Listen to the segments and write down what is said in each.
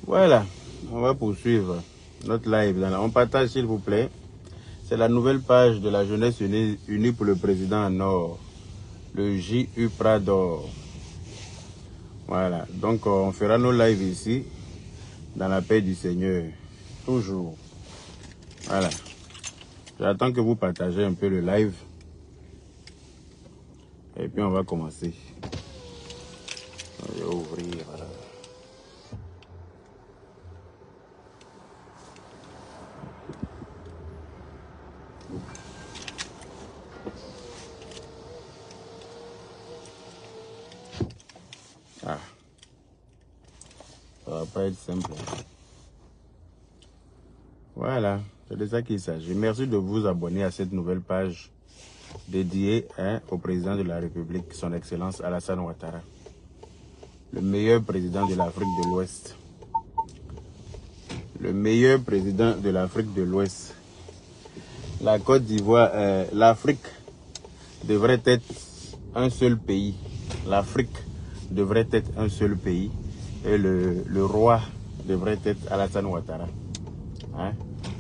Voilà, on va poursuivre notre live. On partage s'il vous plaît. C'est la nouvelle page de la jeunesse unie pour le président Nord, le JU Prador. Voilà, donc on fera nos lives ici, dans la paix du Seigneur, toujours. Voilà, j'attends que vous partagez un peu le live. Et puis on va commencer. Je vais ouvrir, voilà. Ah, ça va pas être simple. Voilà, c'est de ça qu'il s'agit. Merci de vous abonner à cette nouvelle page dédiée au président de la République, son Excellence Alassane Ouattara, le meilleur président de l'Afrique de l'Ouest. Le meilleur président de l'Afrique de l'Ouest. La Côte d'Ivoire, l'Afrique devrait être un seul pays. L'Afrique devrait être un seul pays. Et le roi devrait être Alassane Ouattara. Hein?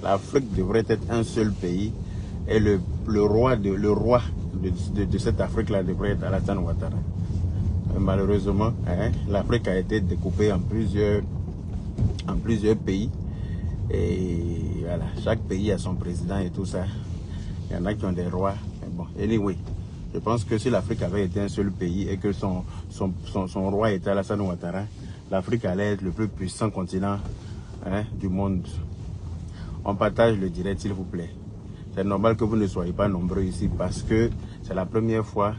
L'Afrique devrait être un seul pays. Et le roi de cette Afrique-là devrait être Alassane Ouattara. Malheureusement, l'Afrique a été découpée en plusieurs pays. Et voilà, chaque pays a son président et tout ça. Il y en a qui ont des rois. Mais bon, anyway, je pense que si l'Afrique avait été un seul pays et que son roi était Alassane Ouattara, l'Afrique allait être le plus puissant continent du monde. On partage le direct, s'il vous plaît. C'est normal que vous ne soyez pas nombreux ici parce que c'est la première fois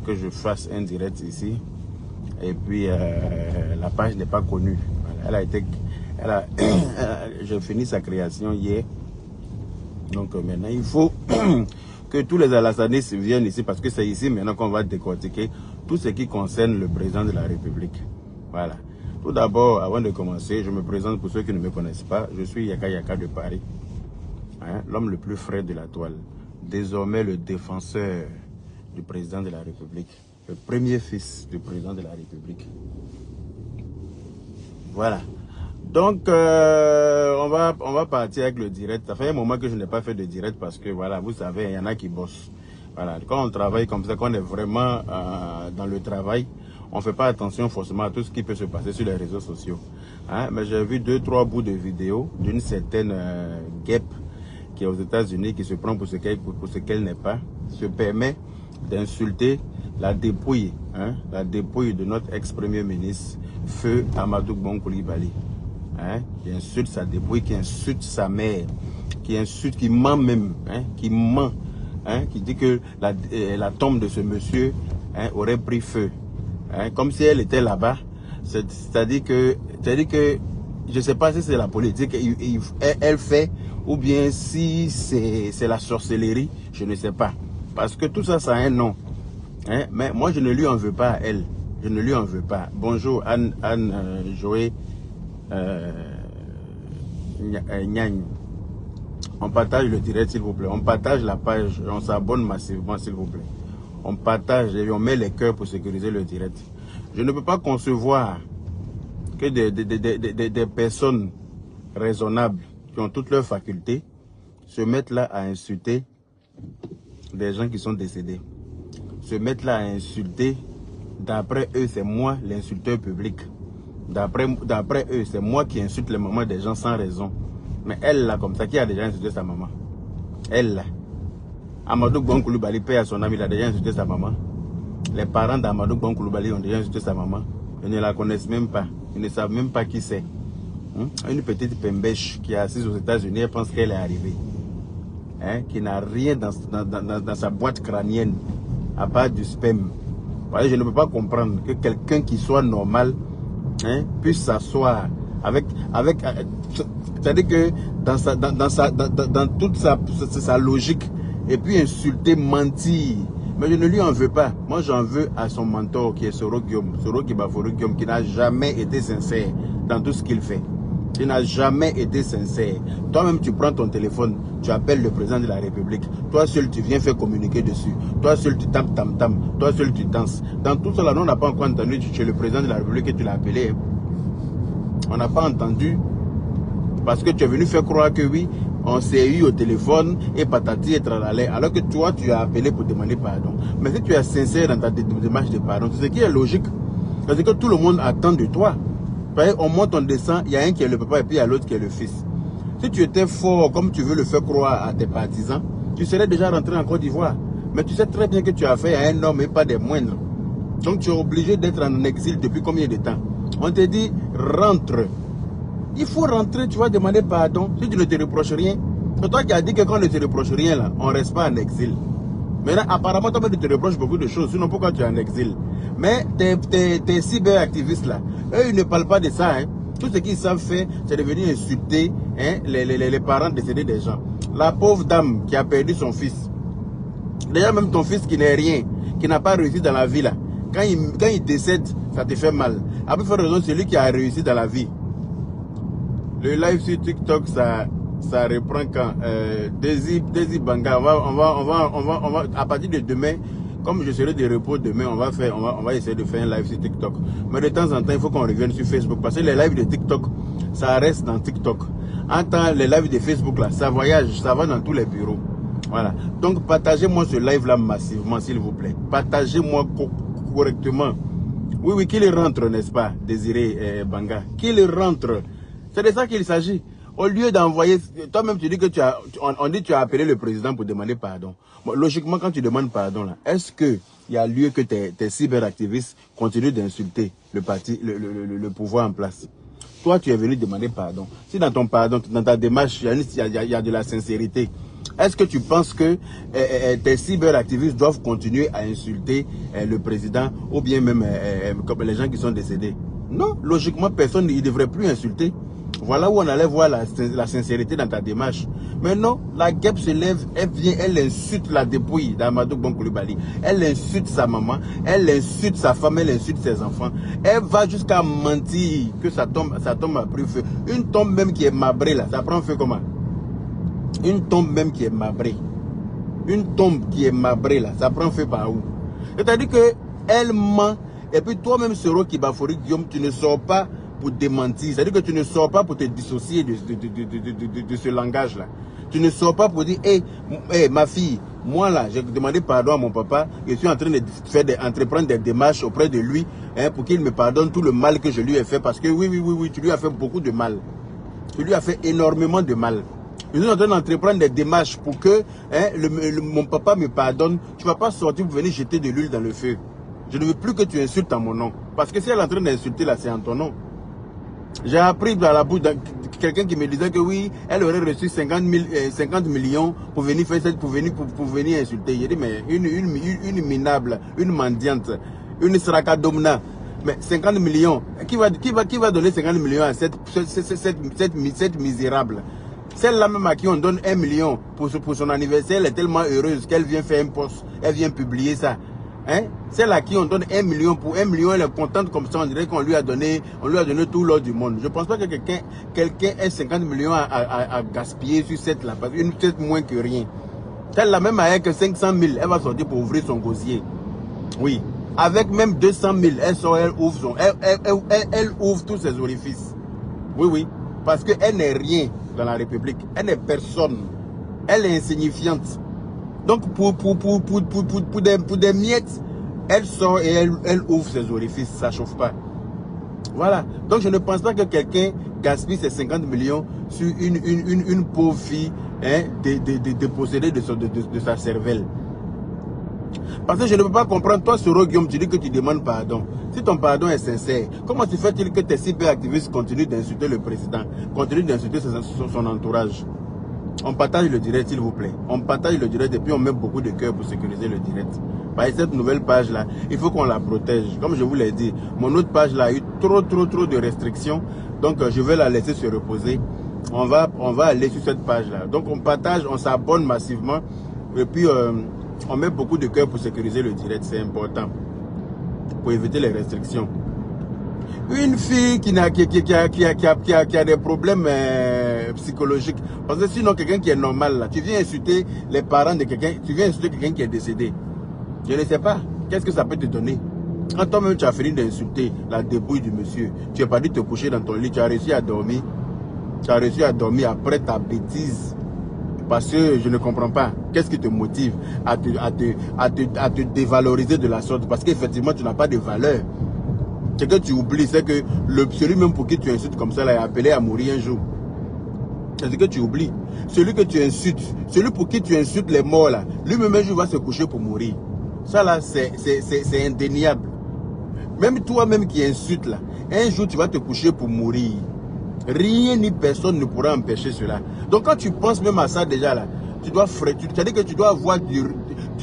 que je fasse un direct ici. Et puis, la page n'est pas connue. Voilà, j'ai fini sa création hier. Donc maintenant, il faut que tous les Alassanistes viennent ici parce que c'est ici maintenant qu'on va décortiquer tout ce qui concerne le président de la République. Voilà. Tout d'abord, avant de commencer, je me présente pour ceux qui ne me connaissent pas. Je suis Yaka Yaka de Paris, l'homme le plus frais de la toile. Désormais, le défenseur du président de la République. Le premier fils du président de la République. Voilà. Donc, on va partir avec le direct. Ça fait un moment que je n'ai pas fait de direct parce que, voilà, vous savez, il y en a qui bossent. Voilà. Quand on travaille comme ça, quand on est vraiment dans le travail, on ne fait pas attention forcément à tout ce qui peut se passer sur les réseaux sociaux. Mais j'ai vu 2-3 bouts de vidéos d'une certaine guêpe qui est aux États-Unis, qui se prend pour ce qu'elle n'est pas, se permet d'insulter la dépouille de notre ex-premier ministre, Feu Amadou Bon Coulibaly. Qui insulte sa dépouille, qui insulte sa mère, qui ment même, qui ment, qui dit que la tombe de ce monsieur aurait pris feu, comme si elle était là-bas. C'est-à-dire que, je ne sais pas si c'est la politique elle fait, ou bien si c'est la sorcellerie, je ne sais pas. Parce que tout ça, ça a un nom. Mais moi, je ne lui en veux pas à elle. Je ne lui en veux pas. Bonjour, Anne Joé. Nyagne. On partage le direct, s'il vous plaît. On partage la page. On s'abonne massivement, s'il vous plaît. On partage et on met les cœurs pour sécuriser le direct. Je ne peux pas concevoir que des personnes raisonnables qui ont toutes leurs facultés se mettent là à insulter des gens qui sont décédés. Se mettent là à insulter. D'après eux, c'est moi l'insulteur public. D'après eux, c'est moi qui insulte les mamans des gens sans raison. Mais elle, là, comme ça, qui a déjà insulté sa maman? Elle, là. Amadou Bon Coulibaly, paix à son ami, il a déjà insulté sa maman. Les parents d'Amadou Bon Coulibaly ont déjà insulté sa maman. Ils ne la connaissent même pas. Ils ne savent même pas qui c'est. Une petite pembèche qui est assise aux États-Unis, elle pense qu'elle est arrivée. Qui n'a rien dans sa boîte crânienne, à part du sperme. Voilà, je ne peux pas comprendre que quelqu'un qui soit normal puisse s'asseoir avec c'est-à-dire que dans toute sa logique et puis insulter, mentir. Mais je ne lui en veux pas. Moi, j'en veux à son mentor qui est Soro Guillaume, qui n'a jamais été sincère dans tout ce qu'il fait. Il n'a jamais été sincère. Toi-même, tu prends ton téléphone, tu appelles le président de la République. Toi seul, tu viens faire communiquer dessus. Toi seul, tu tapes tam-tam. Toi seul, tu danses. Dans tout cela, nous, on n'a pas encore entendu chez le président de la République que tu l'as appelé. On n'a pas entendu. Parce que tu es venu faire croire que oui, on s'est eu au téléphone et patati et tralala. Alors que toi, tu as appelé pour demander pardon. Mais si tu es sincère dans ta démarche de pardon, c'est ce qui est logique. Parce que tout le monde attend de toi. On monte, on descend, il y a un qui est le papa et puis il y a l'autre qui est le fils. Si tu étais fort, comme tu veux le faire croire à tes partisans, tu serais déjà rentré en Côte d'Ivoire. Mais tu sais très bien que tu as fait à un homme et pas des moindres. Donc tu es obligé d'être en exil depuis combien de temps? On te dit, rentre. Il faut rentrer, tu vas demander pardon. Si tu ne te reproches rien, c'est toi qui as dit que quand on ne te reproche rien, là, on ne reste pas en exil. Maintenant, apparemment, toi, tu te reproches beaucoup de choses. Sinon, pourquoi tu es en exil? Mais tes cyberactivistes, là, eux, ils ne parlent pas de ça. Hein. Tout ce qu'ils savent faire, c'est de venir insulter hein, les parents décédés des gens. La pauvre dame qui a perdu son fils. Déjà, même ton fils qui n'est rien, qui n'a pas réussi dans la vie, là. Quand il décède, ça te fait mal. Après, il faut raison, c'est lui qui a réussi dans la vie. Le live sur TikTok, ça reprend quand Desi Banga, on va, à partir de demain, comme je serai de repos demain, on va essayer de faire un live sur TikTok. Mais de temps en temps, il faut qu'on revienne sur Facebook. Parce que les lives de TikTok, ça reste dans TikTok. En temps, les lives de Facebook, là, ça voyage, ça va dans tous les bureaux. Voilà. Donc, partagez-moi ce live-là massivement, s'il vous plaît. Partagez-moi correctement. Oui, qu'il rentre, n'est-ce pas, Désiré Banga. Qu'il rentre. C'est de ça qu'il s'agit. Au lieu d'envoyer, toi-même tu dis que on dit que tu as appelé le président pour demander pardon. Bon, logiquement, quand tu demandes pardon, là, est-ce qu'il y a lieu que tes cyberactivistes continuent d'insulter le parti, le pouvoir en place? Toi, tu es venu demander pardon. Si dans ton pardon, dans ta démarche, il y a de la sincérité, est-ce que tu penses que tes cyberactivistes doivent continuer à insulter le président ou bien même comme les gens qui sont décédés? Non, logiquement, personne ne devrait plus insulter. Voilà où on allait voir la sincérité dans ta démarche. Mais non, la guêpe se lève, elle vient, elle insulte la dépouille d'Amadou Bon Coulibaly. Elle insulte sa maman, elle insulte sa femme, elle insulte ses enfants. Elle va jusqu'à mentir que sa tombe a pris feu. Une tombe même qui est mabrée là, ça prend feu comment? Une tombe même qui est mabrée. Une tombe qui est mabrée là, ça prend feu par où? C'est-à-dire que elle ment. Et puis toi-même, Soro Kibafori Guillaume, tu ne sors pas pour démentir. C'est-à-dire que tu ne sors pas pour te dissocier de ce langage-là. Tu ne sors pas pour dire, hey, ma fille, moi là, j'ai demandé pardon à mon papa. Je suis en train d'entreprendre des démarches auprès de lui hein, pour qu'il me pardonne tout le mal que je lui ai fait. Parce que oui, tu lui as fait beaucoup de mal. Tu lui as fait énormément de mal. Je suis en train d'entreprendre des démarches pour que hein, mon papa me pardonne. Tu ne vas pas sortir pour venir jeter de l'huile dans le feu. Je ne veux plus que tu insultes en mon nom. Parce que si elle est en train d'insulter là, c'est en ton nom. J'ai appris dans la bouche de quelqu'un qui me disait que oui, elle aurait reçu 50 millions pour venir faire pour venir insulter. J'ai dit, mais une minable, une mendiante, une srakadomna, mais 50 millions, qui va donner 50 millions à cette misérable? Celle-là même à qui on donne 1 million pour son anniversaire, elle est tellement heureuse qu'elle vient faire un post, elle vient publier ça. Hein? Celle à qui on donne 1 million, pour 1 million, elle est contente comme ça, on dirait qu'on lui a donné tout l'or du monde. Je ne pense pas que quelqu'un ait 50 millions à gaspiller sur cette là, parce qu'une tête moins que rien. Celle-là même avec 500 000, elle va sortir pour ouvrir son gosier. Oui. Avec même 200 000, elle ouvre tous ses orifices. Oui. Parce qu'elle n'est rien dans la République. Elle n'est personne. Elle est insignifiante. Donc pour des miettes, elle sort et elle ouvre ses orifices, ça ne chauffe pas. Voilà. Donc je ne pense pas que quelqu'un gaspille ses 50 millions sur une pauvre fille hein, dépossédée de sa cervelle. Parce que je ne peux pas comprendre, toi Soro Guillaume, tu dis que tu demandes pardon. Si ton pardon est sincère, comment se fait-il que tes cyberactivistes continuent d'insulter le président, continuent d'insulter son entourage? On partage le direct, s'il vous plaît. On partage le direct et puis on met beaucoup de cœur pour sécuriser le direct. Par cette nouvelle page-là, il faut qu'on la protège. Comme je vous l'ai dit, mon autre page-là a eu trop de restrictions. Donc, je vais la laisser se reposer. On va aller sur cette page-là. Donc, on partage, on s'abonne massivement. Et puis, on met beaucoup de cœur pour sécuriser le direct. C'est important. Pour éviter les restrictions. Une fille qui a des problèmes psychologiques. Parce que sinon, quelqu'un qui est normal, là, tu viens insulter les parents de quelqu'un, tu viens insulter quelqu'un qui est décédé. Je ne sais pas. Qu'est-ce que ça peut te donner? Quand toi-même tu as fini d'insulter la débrouille du monsieur, tu es pas dû te coucher dans ton lit, tu as réussi à dormir. Tu as réussi à dormir après ta bêtise. Parce que je ne comprends pas. Qu'est-ce qui te motive à te dévaloriser de la sorte? Parce qu'effectivement, tu n'as pas de valeur. Ce que tu oublies, c'est que celui même pour qui tu insultes comme ça, là, est appelé à mourir un jour. C'est ce que tu oublies. Celui que tu insultes, celui pour qui tu insultes les morts, là, lui-même un jour va se coucher pour mourir. Ça, là, c'est indéniable. Même toi-même qui insultes, là, un jour, tu vas te coucher pour mourir. Rien ni personne ne pourra empêcher cela. Donc quand tu penses même à ça déjà là, tu dois c'est-à-dire que tu dois avoir du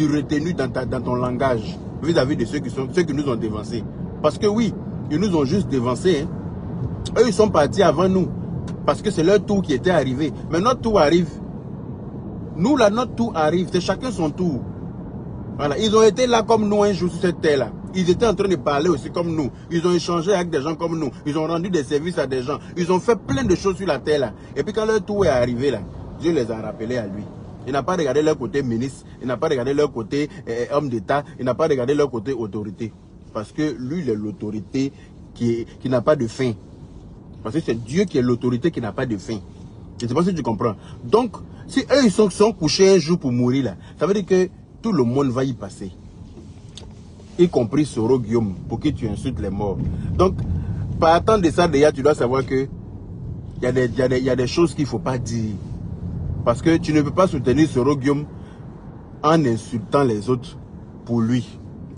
retenu dans ton langage vis-à-vis de ceux qui nous ont dévancés. Parce que oui, ils nous ont juste dévancés. Hein. Eux, ils sont partis avant nous. Parce que c'est leur tour qui était arrivé. Mais notre tour arrive. Nous là, notre tour arrive. C'est chacun son tour. Voilà. Ils ont été là comme nous un jour sur cette terre là. Ils étaient en train de parler aussi comme nous. Ils ont échangé avec des gens comme nous. Ils ont rendu des services à des gens. Ils ont fait plein de choses sur la terre là. Et puis quand leur tour est arrivé là, Dieu les a rappelés à lui. Il n'a pas regardé leur côté ministre. Il n'a pas regardé leur côté homme d'État. Il n'a pas regardé leur côté autorité. Parce que lui, il est l'autorité qui n'a pas de fin. Parce que c'est Dieu qui est l'autorité qui n'a pas de fin. Je ne sais pas si tu comprends. Donc, si eux, ils sont couchés un jour pour mourir là, ça veut dire que tout le monde va y passer. Y compris Soro Guillaume, pour qui tu insultes les morts. Donc, partant de ça, déjà, tu dois savoir que il y a des choses qu'il ne faut pas dire. Parce que tu ne peux pas soutenir Soro Guillaume en insultant les autres pour lui.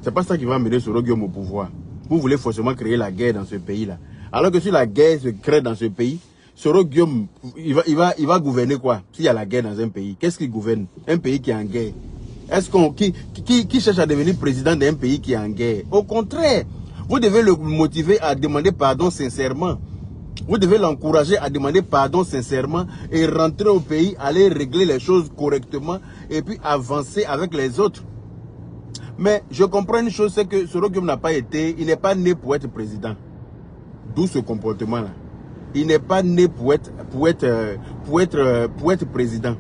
C'est pas ça qui va amener Soro Guillaume au pouvoir. Vous voulez forcément créer la guerre dans ce pays-là. Alors que si la guerre se crée dans ce pays, Soro Guillaume, il va gouverner quoi? S'il y a la guerre dans un pays, qu'est-ce qu'il gouverne? Un pays qui est en guerre. Est-ce qui cherche à devenir président d'un pays qui est en guerre? Au contraire, vous devez le motiver à demander pardon sincèrement. Vous devez l'encourager à demander pardon sincèrement et rentrer au pays, aller régler les choses correctement et puis avancer avec les autres. Mais je comprends une chose, c'est que Soro Guillaume n'a pas été, il n'est pas né pour être président. D'où ce comportement-là. Il n'est pas né pour être président.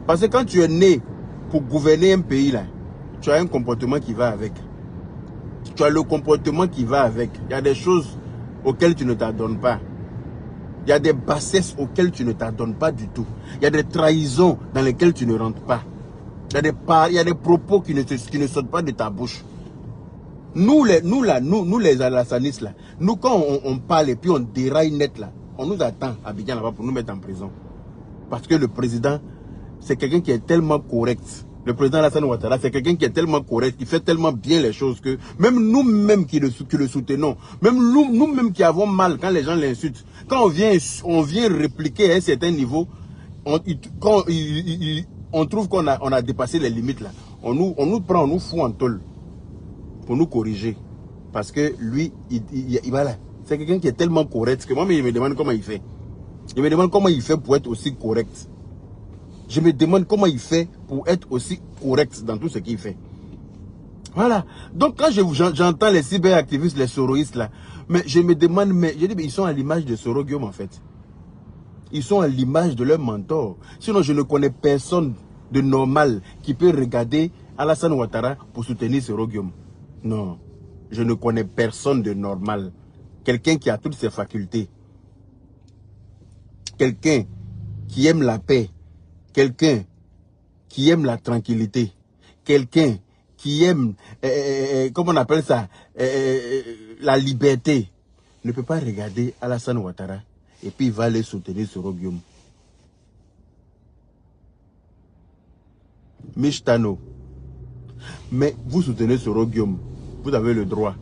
Parce que quand tu es né pour gouverner un pays, là, tu as un comportement qui va avec. Tu as le comportement qui va avec. Il y a des choses auxquelles tu ne t'adonnes pas. Il y a des bassesses auxquelles tu ne t'adonnes pas du tout. Il y a des trahisons dans lesquelles tu ne rentres pas. Il y a des propos qui ne sortent pas de ta bouche. Nous les alassanistes, là, nous quand on parle et puis on déraille net là, on nous attend à Abidjan là-bas pour nous mettre en prison. Parce que le président, c'est quelqu'un qui est tellement correct. Le président Alassane Ouattara, c'est quelqu'un qui est tellement correct, qui fait tellement bien les choses que même nous-mêmes qui le soutenons, même nous-mêmes qui avons mal quand les gens l'insultent, quand on vient répliquer à un certain niveau, quand on trouve qu'on a dépassé les limites là, on nous prend, on nous fout en tôle pour nous corriger. Parce que lui, voilà, c'est quelqu'un qui est tellement correct que moi, il me demande comment il fait. Il me demande comment il fait pour être aussi correct. Je me demande comment il fait pour être aussi correct dans tout ce qu'il fait. Voilà. Donc quand j'entends les cyberactivistes, les soroïstes là, mais je me demande, mais ils sont à l'image de Soro Guillaume en fait. Ils sont à l'image de leur mentor. Sinon, je ne connais personne de normal qui peut regarder Alassane Ouattara pour soutenir Soro Guillaume. Non. Je ne connais personne de normal. Quelqu'un qui a toutes ses facultés. Quelqu'un qui aime la paix. Quelqu'un qui aime la tranquillité. Quelqu'un qui aime, comment on appelle ça, la liberté. Ne peut pas regarder Alassane Ouattara et puis il va aller soutenir Soro Guillaume. Mishtano. Mais vous soutenez Soro Guillaume. Vous avez le droit.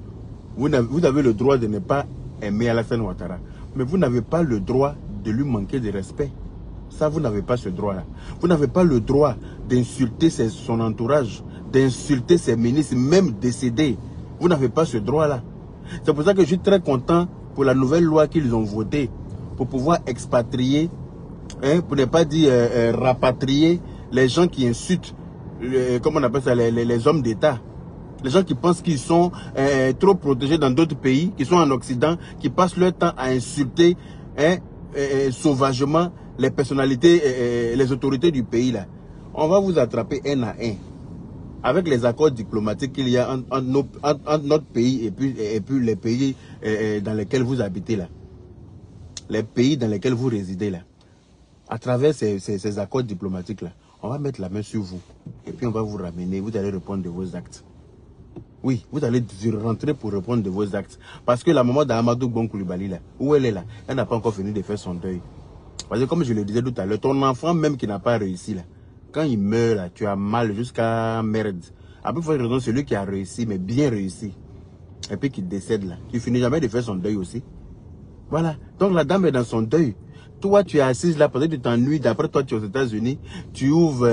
Vous avez le droit de ne pas aimer Alassane Ouattara. Mais vous n'avez pas le droit de lui manquer de respect. Ça, vous n'avez pas ce droit-là. Vous n'avez pas le droit d'insulter son entourage, d'insulter ses ministres, même décédés. Vous n'avez pas ce droit-là. C'est pour ça que je suis très content pour la nouvelle loi qu'ils ont votée, pour pouvoir expatrier, hein, pour ne pas dire rapatrier les gens qui insultent, comment on appelle ça, les hommes d'État. Les gens qui pensent qu'ils sont trop protégés dans d'autres pays, qui sont en Occident, qui passent leur temps à insulter sauvagement les personnalités, les autorités du pays là. On va vous attraper un à un. avec les accords diplomatiques qu'il y a entre notre pays et puis les pays dans lesquels vous habitez là, les pays dans lesquels vous résidez là, à travers ces accords diplomatiques là, on va mettre la main sur vous et puis on va vous ramener, vous allez répondre de vos actes. Oui, vous allez rentrer pour répondre de vos actes. Parce que la maman d'Amadou Bon Koulibaly là, où elle est là, elle n'a pas encore fini de faire son deuil. Parce que comme je le disais tout à l'heure, ton enfant même qui n'a pas réussi là, quand il meurt là, tu as mal jusqu'à merde. À peu près raison, celui qui a réussi, mais bien réussi, et puis qui décède là, qui finit jamais de faire son deuil aussi. Voilà. Donc la dame est dans son deuil. Toi, tu es assise là, peut-être tu t'ennuies. D'après toi, tu es aux États-Unis. Tu ouvres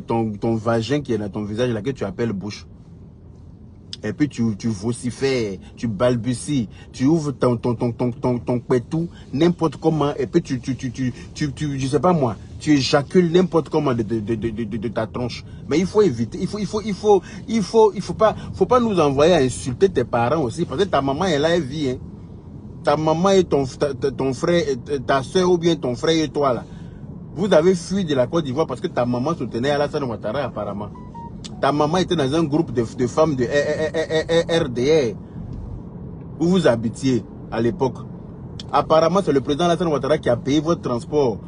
ton vagin qui est dans ton visage là, que tu appelles bouche. Et puis tu vocifères, tu balbuties, tu ouvres ton pétou, n'importe comment. Et puis je sais pas moi, tu éjacules n'importe comment de ta tronche. Mais il faut éviter, il faut pas nous envoyer à insulter tes parents aussi. Parce que ta maman est là, elle vit, hein. Ta maman et ton frère, ta soeur ou bien ton frère et toi là. Vous avez fui de la Côte d'Ivoire parce que ta maman soutenait Alassane Ouattara apparemment. Ta maman était dans un groupe de femmes de RDR où vous habitiez à l'époque. Apparemment, c'est le président Alassane Ouattara qui a payé votre transport,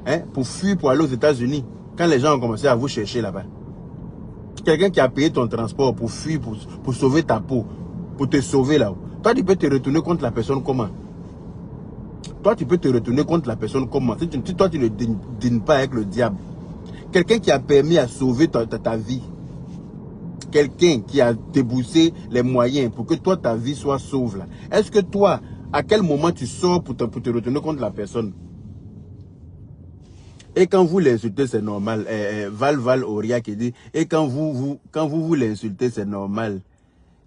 hein, pour fuir, pour aller aux États-Unis. Quand les gens ont commencé à vous chercher là-bas. Quelqu'un qui a payé ton transport pour fuir, pour sauver ta peau, pour te sauver là-haut. Toi, tu peux te retourner contre la personne comment? Toi, tu peux te retourner contre la personne comment? Si toi, tu ne dînes pas avec le diable. Quelqu'un qui a permis à sauver ta vie. Quelqu'un qui a déboursé les moyens pour que toi, ta vie soit sauve là. Est-ce que toi, à quel moment tu sors pour te retourner contre la personne? Et quand vous l'insultez, c'est normal. Val Oria qui dit, et quand vous l'insultez, c'est normal.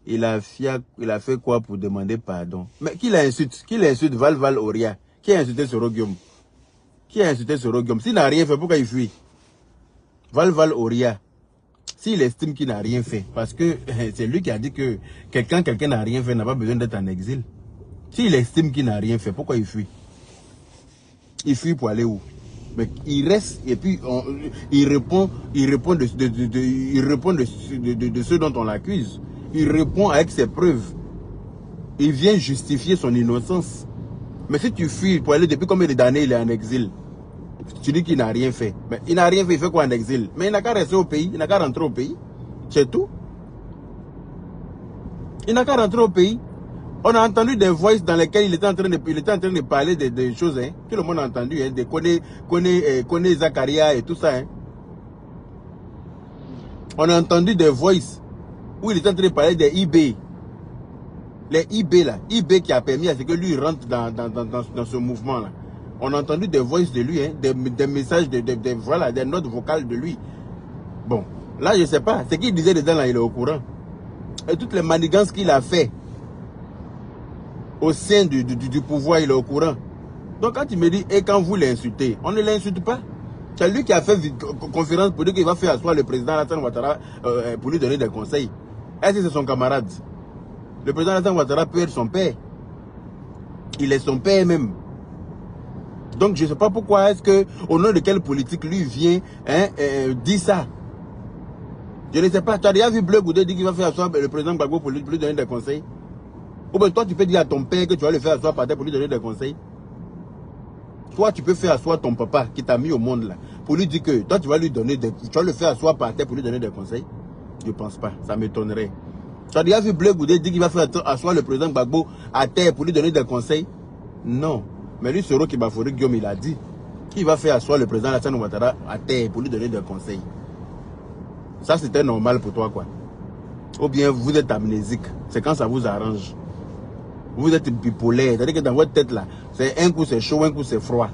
Il a fait quoi pour demander pardon? Mais qui l'insulte? Qui l'insulte? Val Oria. Qui a insulté Sorogium? Qui a insulté Sorogium? S'il n'a rien fait, pourquoi il fuit? Val Oria. S'il estime qu'il n'a rien fait, parce que c'est lui qui a dit que quelqu'un n'a rien fait, n'a pas besoin d'être en exil. S'il estime qu'il n'a rien fait, pourquoi il fuit? Il fuit pour aller où? Mais il reste et puis il répond de ce dont on l'accuse. Il répond avec ses preuves. Il vient justifier son innocence. Mais si tu fuis pour aller, depuis combien d'années il est en exil? Tu dis qu'il n'a rien fait. Mais il n'a rien fait, il fait quoi en exil? Mais il n'a qu'à rester au pays, il n'a qu'à rentrer au pays. C'est tout. Il n'a qu'à rentrer au pays. On a entendu des voices dans lesquelles il était en train de parler des choses, hein. Tout le monde a entendu, hein, de Kone Zakaria et tout ça, hein. On a entendu des voices où il était en train de parler des IB. Les IB là, IB qui a permis à ce que lui rentre dans ce mouvement là. On a entendu des voices de lui, hein, des messages, voilà, des notes vocales de lui. Bon, là je sais pas, ce qu'il disait dedans là, il est au courant. Et toutes les manigances qu'il a fait au sein du pouvoir, il est au courant. Donc quand il me dit, et quand vous l'insultez, on ne l'insulte pas. C'est lui qui a fait conférence pour dire qu'il va faire asseoir le président Alassane Ouattara pour lui donner des conseils. Est-ce que c'est son camarade? Le président Alassane Ouattara peut être son père. Il est son père même. Donc je ne sais pas pourquoi est-ce que, au nom de quelle politique lui vient, hein, dit ça. Je ne sais pas. Tu as déjà vu Bleu Goudé dire qu'il va faire asseoir le président Gbagbo pour lui donner des conseils? Ou bien toi tu peux dire à ton père que tu vas le faire asseoir par terre pour lui donner des conseils? Toi tu peux faire asseoir ton papa qui t'a mis au monde là, pour lui dire que toi tu vas lui donner tu vas le faire asseoir par terre pour lui donner des conseils? Je ne pense pas, ça m'étonnerait. Tu as déjà vu Bleu Goudé dire qu'il va faire asseoir le président Gbagbo à terre pour lui donner des conseils? Non. Mais lui, Soro Kibafori Guillaume, il a dit qu'il va faire asseoir le président Alassane Ouattara à terre pour lui donner des conseils. Ça, c'était normal pour toi, quoi. Ou bien vous êtes amnésique. C'est quand ça vous arrange. Vous êtes bipolaire. C'est-à-dire que dans votre tête, là, c'est un coup c'est chaud, un coup c'est froid.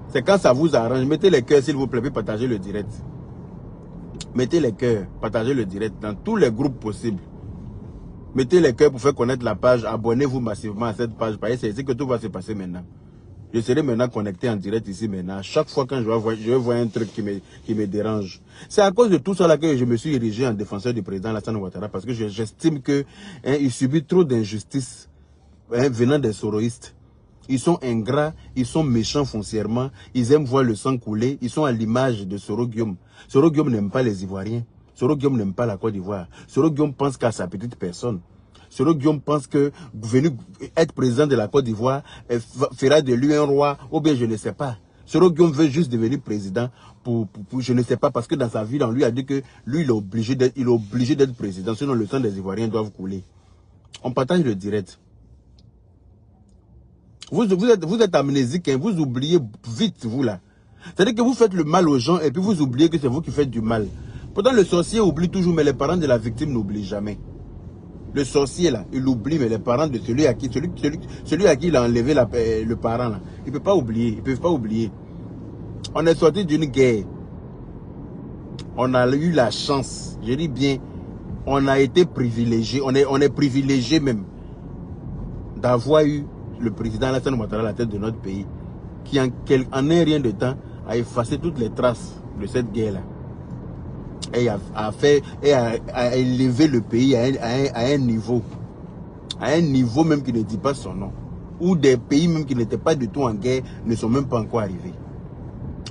C'est quand ça vous arrange. Mettez les cœurs, s'il vous plaît, puis partagez le direct. Mettez les cœurs, partagez le direct dans tous les groupes possibles. Mettez les cœurs pour faire connaître la page. Abonnez-vous massivement à cette page. C'est ici que tout va se passer maintenant. Je serai maintenant connecté en direct ici maintenant. Chaque fois quand je vois un truc qui me dérange. C'est à cause de tout ça là que je me suis érigé en défenseur du président Alassane Ouattara. Parce que j'estime que il subit trop d'injustices venant des soroïstes. Ils sont ingrats, ils sont méchants foncièrement. Ils aiment voir le sang couler. Ils sont à l'image de Soro Guillaume. Soro Guillaume n'aime pas les Ivoiriens. Soro Guillaume n'aime pas la Côte d'Ivoire. Soro Guillaume pense qu'à sa petite personne. Soro Guillaume pense que venir être président de la Côte d'Ivoire fera de lui un roi, ou bien je ne sais pas. Soro Guillaume veut juste devenir président pour je ne sais pas, parce que dans sa vie, on lui a dit que lui, il est obligé d'être président, sinon le sang des Ivoiriens doivent couler. On partage le direct. Vous êtes amnésique, hein, vous oubliez vite, vous là. C'est-à-dire que vous faites le mal aux gens et puis vous oubliez que c'est vous qui faites du mal. Pourtant, le sorcier oublie toujours, mais les parents de la victime n'oublient jamais. Le sorcier là, il oublie, mais les parents de celui à qui il a enlevé le parent là, il ne peut pas oublier, ils ne peuvent pas oublier. On est sorti d'une guerre. On a eu la chance, je dis bien, on a été privilégié, on est privilégié même d'avoir eu le président Alassane Ouattara à la tête de notre pays, qui en un rien de temps a effacé toutes les traces de cette guerre-là. Et a élevé le pays à un niveau même qui ne dit pas son nom. Où des pays même qui n'étaient pas du tout en guerre ne sont même pas encore arrivés.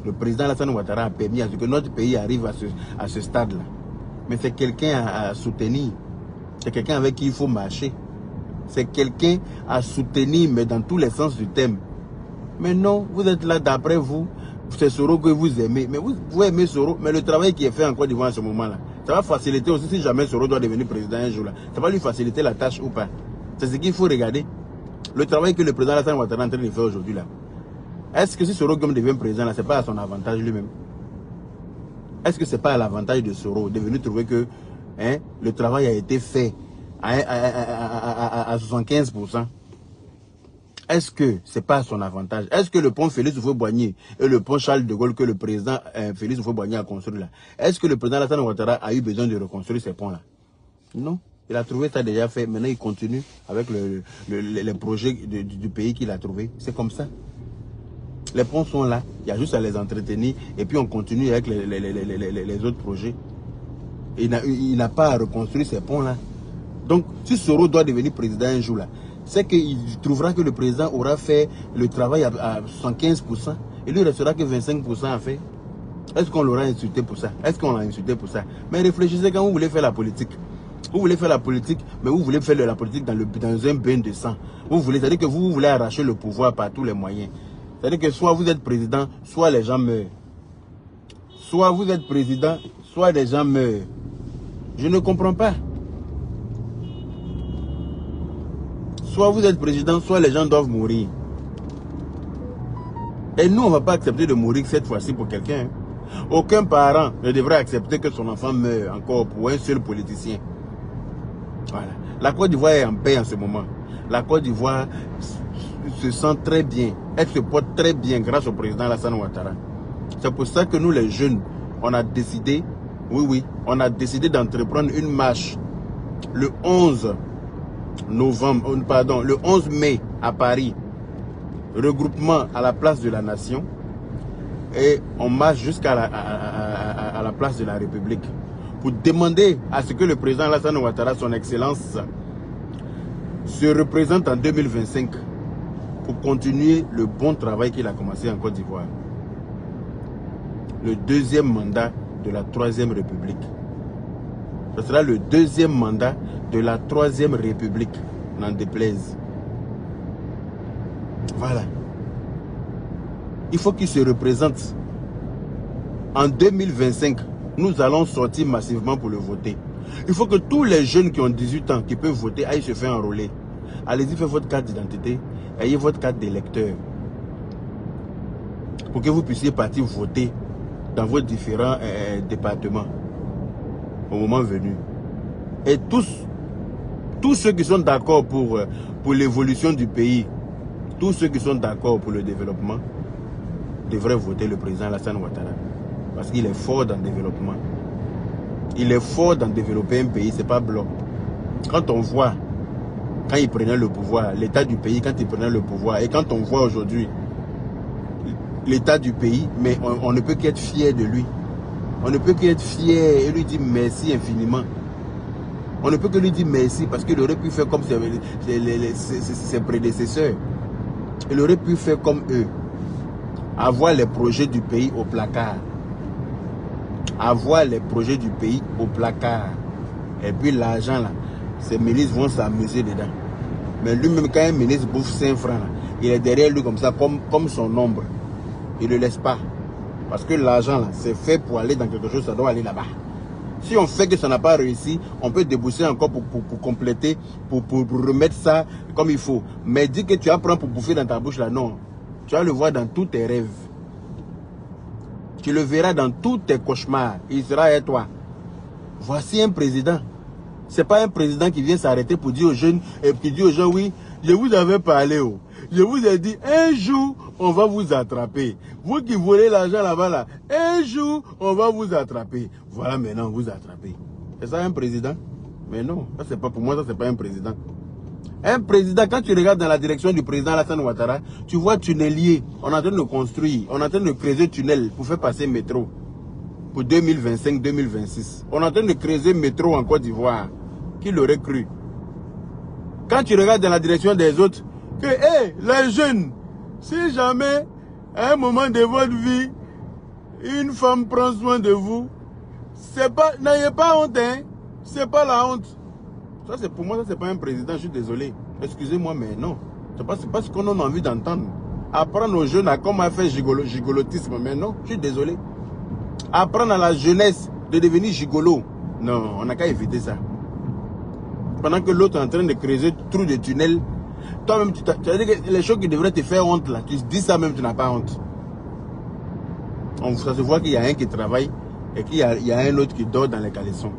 Le président Alassane Ouattara a permis à ce que notre pays arrive à ce stade-là. Mais c'est quelqu'un à soutenir. C'est quelqu'un avec qui il faut marcher. C'est quelqu'un à soutenir, mais dans tous les sens du thème. Mais non, vous êtes là d'après vous. C'est Soro que vous aimez. Mais vous aimez Soro. Mais le travail qui est fait en Côte d'Ivoire en ce moment-là, ça va faciliter aussi si jamais Soro doit devenir président un jour-là. Ça va lui faciliter la tâche ou pas. C'est ce qu'il faut regarder. Le travail que le président Alassane Ouattara est en train de faire aujourd'hui là. Est-ce que si Soro Guillaume devient président là, c'est pas à son avantage lui-même? Est-ce que c'est pas à l'avantage de Soro de venir trouver que le travail a été fait à 75%? Est-ce que c'est pas à son avantage? Est-ce que le pont Félix Houphouët-Boigny et le pont Charles de Gaulle que le président Félix Houphouët-Boigny a construit là, est-ce que le président Alassane Ouattara a eu besoin de reconstruire ces ponts là? Non. Il a trouvé ça déjà fait. Maintenant, il continue avec les projets du pays qu'il a trouvé. C'est comme ça. Les ponts sont là. Il y a juste à les entretenir. Et puis, on continue avec les autres projets. Il n'a pas à reconstruire ces ponts-là. Donc, si Soro doit devenir président un jour, là, c'est qu'il trouvera que le président aura fait le travail à 115%. Et lui, il ne restera que 25% à faire. Est-ce qu'on l'aura insulté pour ça? Est-ce qu'on l'a insulté pour ça? Mais réfléchissez quand vous voulez faire la politique. Vous voulez faire la politique, mais vous voulez faire la politique dans un bain de sang. C'est-à-dire que vous voulez arracher le pouvoir par tous les moyens. C'est-à-dire que soit vous êtes président, soit les gens meurent. Soit vous êtes président, soit les gens meurent. Je ne comprends pas. Soit vous êtes président, soit les gens doivent mourir. Et nous, on ne va pas accepter de mourir cette fois-ci pour quelqu'un. Aucun parent ne devrait accepter que son enfant meure encore pour un seul politicien. Voilà. La Côte d'Ivoire est en paix en ce moment. La Côte d'Ivoire se sent très bien. Elle se porte très bien grâce au président Alassane Ouattara. C'est pour ça que nous, les jeunes, on a décidé, on a décidé d'entreprendre une marche le 11 mai à Paris. Regroupement à la place de la Nation. Et on marche jusqu'à la place de la République pour demander à ce que le président Alassane Ouattara, son excellence, se représente en 2025 pour continuer le bon travail qu'il a commencé en Côte d'Ivoire. Le deuxième mandat de la Troisième République. Ce sera le deuxième mandat de la Troisième République, n'en déplaise. Voilà. Il faut qu'il se représente. En 2025, nous allons sortir massivement pour le voter. Il faut que tous les jeunes qui ont 18 ans, qui peuvent voter, aillent se faire enrôler. Allez-y, faites votre carte d'identité, ayez votre carte d'électeur. Pour que vous puissiez partir voter dans vos différents départements au moment venu. Et tous ceux qui sont d'accord pour l'évolution du pays, tous ceux qui sont d'accord pour le développement, devraient voter le président Alassane Ouattara. Parce qu'il est fort dans le développement. Il est fort dans développer un pays, c'est pas bloc. Quand on voit, quand il prenait le pouvoir, l'état du pays, quand il prenait le pouvoir, et quand on voit aujourd'hui l'état du pays, mais on ne peut qu'être fier de lui. On ne peut qu'être fier et lui dire merci infiniment. On ne peut que lui dire merci parce qu'il aurait pu faire comme ses prédécesseurs. Il aurait pu faire comme eux. Avoir les projets du pays au placard. avoir les projets du pays au placard. Et puis l'argent là, ces ministres vont s'amuser dedans. Mais lui-même, quand un ministre bouffe 5 francs, là, il est derrière lui comme ça, comme son ombre. Il ne le laisse pas. Parce que l'argent là, c'est fait pour aller dans quelque chose, ça doit aller là-bas. Si on fait que ça n'a pas réussi, on peut débourser encore pour compléter, pour remettre ça comme il faut. Mais dis que tu apprends pour bouffer dans ta bouche là, non. Tu vas le voir dans tous tes rêves. Tu le verras dans tous tes cauchemars. Il sera avec toi. Voici un président. Ce n'est pas un président qui vient s'arrêter pour dire aux jeunes, et qui dit aux gens, oui, je vous avais parlé, oh. Je vous ai dit, un jour, on va vous attraper. Vous qui volez l'argent là-bas, là, un jour, on va vous attraper. Voilà, maintenant, vous attrapez. C'est ça un président? Mais non, ça c'est pas pour moi, ça c'est pas un président. Un président, quand tu regardes dans la direction du président Alassane Ouattara, tu vois tunnelier. On est en train de construire, on est en train de creuser tunnel pour faire passer métro. Pour 2025-2026. On est en train de creuser métro en Côte d'Ivoire. Qui l'aurait cru? Quand tu regardes dans la direction des autres, que, hé, les jeunes, si jamais, à un moment de votre vie, une femme prend soin de vous, c'est pas, n'ayez pas honte, hein. C'est pas la honte. Ça, c'est pour moi, ça, c'est pas un président, je suis désolé. Excusez-moi, mais non. C'est pas ce qu'on a envie d'entendre. Apprendre aux jeunes à comment faire gigolotisme, mais non, je suis désolé. Apprendre à la jeunesse de devenir gigolo. Non, on n'a qu'à éviter ça. Pendant que l'autre est en train de creuser trou de tunnel, toi-même, tu as dit que les choses qui devraient te faire honte, là, tu dis ça même, tu n'as pas honte. Ça se voit qu'il y a un qui travaille et qu'il y a un autre qui dort dans les caleçons.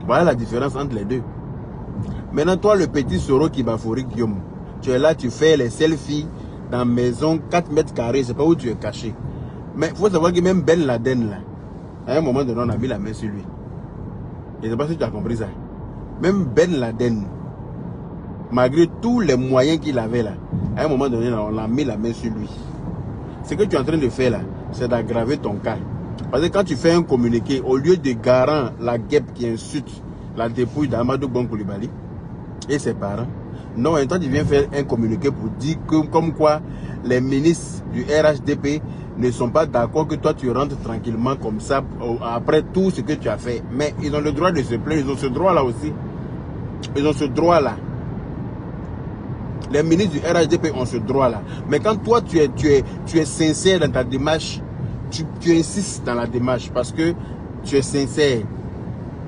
Voilà la différence entre les deux. Maintenant, toi, le petit Soro qui bafouri Guillaume, tu es là, tu fais les selfies dans une maison 4 mètres carrés, c'est pas où tu es caché. Mais il faut savoir que même Ben Laden, là, à un moment donné, on a mis la main sur lui. Je ne sais pas si tu as compris ça. Même Ben Laden, malgré tous les moyens qu'il avait là, à un moment donné, on a mis la main sur lui. Ce que tu es en train de faire là, c'est d'aggraver ton cas. Parce que quand tu fais un communiqué, au lieu de garant la guêpe qui insulte la dépouille d'Amadou Bon Coulibaly et ses parents, non, et toi tu viens faire un communiqué pour dire que, comme quoi les ministres du RHDP ne sont pas d'accord que toi tu rentres tranquillement comme ça après tout ce que tu as fait. Mais ils ont le droit de se plaindre, ils ont ce droit là aussi. Ils ont ce droit là. Les ministres du RHDP ont ce droit là. Mais quand toi tu es sincère dans ta démarche, tu insistes dans la démarche parce que tu es sincère.